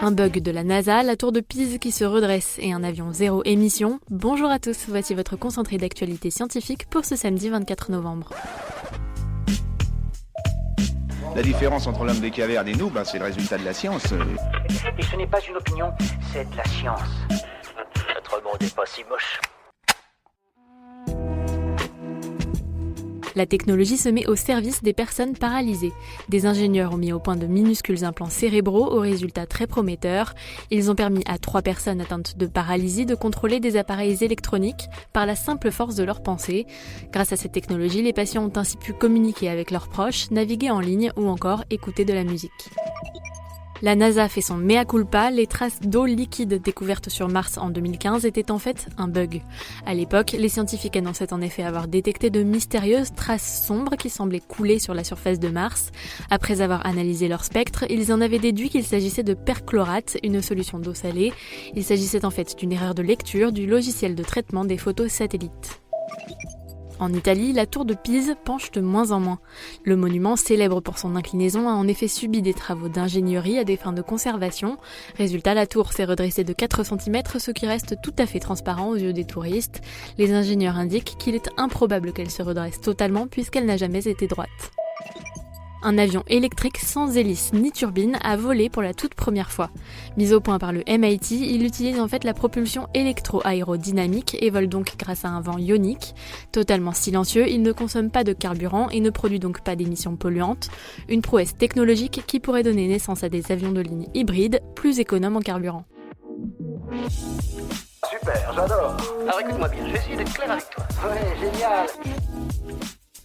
Un bug de la NASA, la tour de Pise qui se redresse et un avion zéro émission. Bonjour à tous, voici votre concentré d'actualité scientifique pour ce samedi 24 novembre. La différence entre l'homme des cavernes et nous, c'est le résultat de la science. Et ce n'est pas une opinion, c'est de la science. Notre monde n'est pas si moche. La technologie se met au service des personnes paralysées. Des ingénieurs ont mis au point de minuscules implants cérébraux aux résultats très prometteurs. Ils ont permis à 3 personnes atteintes de paralysie de contrôler des appareils électroniques par la simple force de leur pensée. Grâce à cette technologie, les patients ont ainsi pu communiquer avec leurs proches, naviguer en ligne ou encore écouter de la musique. La NASA fait son mea culpa, les traces d'eau liquide découvertes sur Mars en 2015 étaient en fait un bug. À l'époque, les scientifiques annonçaient en effet avoir détecté de mystérieuses traces sombres qui semblaient couler sur la surface de Mars. Après avoir analysé leur spectre, ils en avaient déduit qu'il s'agissait de perchlorate, une solution d'eau salée. Il s'agissait en fait d'une erreur de lecture du logiciel de traitement des photos satellites. En Italie, la tour de Pise penche de moins en moins. Le monument, célèbre pour son inclinaison, a en effet subi des travaux d'ingénierie à des fins de conservation. Résultat, la tour s'est redressée de 4 cm, ce qui reste tout à fait transparent aux yeux des touristes. Les ingénieurs indiquent qu'il est improbable qu'elle se redresse totalement puisqu'elle n'a jamais été droite. Un avion électrique sans hélice ni turbine a volé pour la toute première fois. Mis au point par le MIT, il utilise en fait la propulsion électro-aérodynamique et vole donc grâce à un vent ionique. Totalement silencieux, il ne consomme pas de carburant et ne produit donc pas d'émissions polluantes. Une prouesse technologique qui pourrait donner naissance à des avions de ligne hybrides plus économes en carburant. Super, j'adore. Alors écoute-moi bien, je vais essayer d'être clair avec toi. Ouais, génial.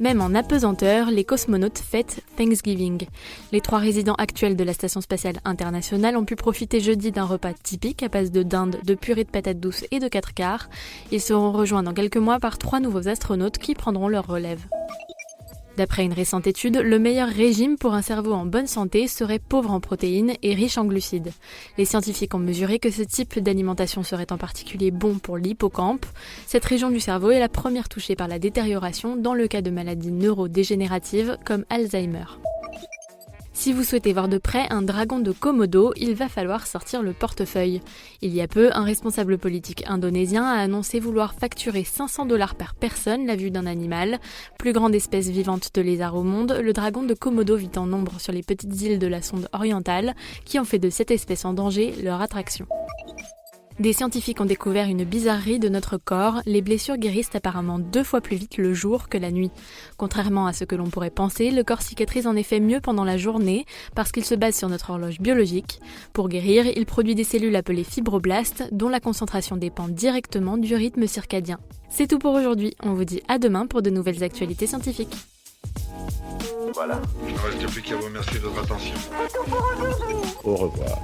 Même en apesanteur, les cosmonautes fêtent Thanksgiving. Les 3 résidents actuels de la Station spatiale internationale ont pu profiter jeudi d'un repas typique à base de dinde, de purée de patates douces et de 4 quarts. Ils seront rejoints dans quelques mois par 3 nouveaux astronautes qui prendront leur relève. D'après une récente étude, le meilleur régime pour un cerveau en bonne santé serait pauvre en protéines et riche en glucides. Les scientifiques ont mesuré que ce type d'alimentation serait en particulier bon pour l'hippocampe. Cette région du cerveau est la première touchée par la détérioration dans le cas de maladies neurodégénératives comme Alzheimer. Si vous souhaitez voir de près un dragon de Komodo, il va falloir sortir le portefeuille. Il y a peu, un responsable politique indonésien a annoncé vouloir facturer $500 par personne la vue d'un animal. Plus grande espèce vivante de lézard au monde, le dragon de Komodo vit en nombre sur les petites îles de la sonde orientale, qui ont fait de cette espèce en danger leur attraction. Des scientifiques ont découvert une bizarrerie de notre corps, les blessures guérissent apparemment 2 fois plus vite le jour que la nuit. Contrairement à ce que l'on pourrait penser, le corps cicatrise en effet mieux pendant la journée parce qu'il se base sur notre horloge biologique. Pour guérir, il produit des cellules appelées fibroblastes dont la concentration dépend directement du rythme circadien. C'est tout pour aujourd'hui, on vous dit à demain pour de nouvelles actualités scientifiques. Voilà. Il ne reste plus qu'à vous remercier de votre attention. Au revoir.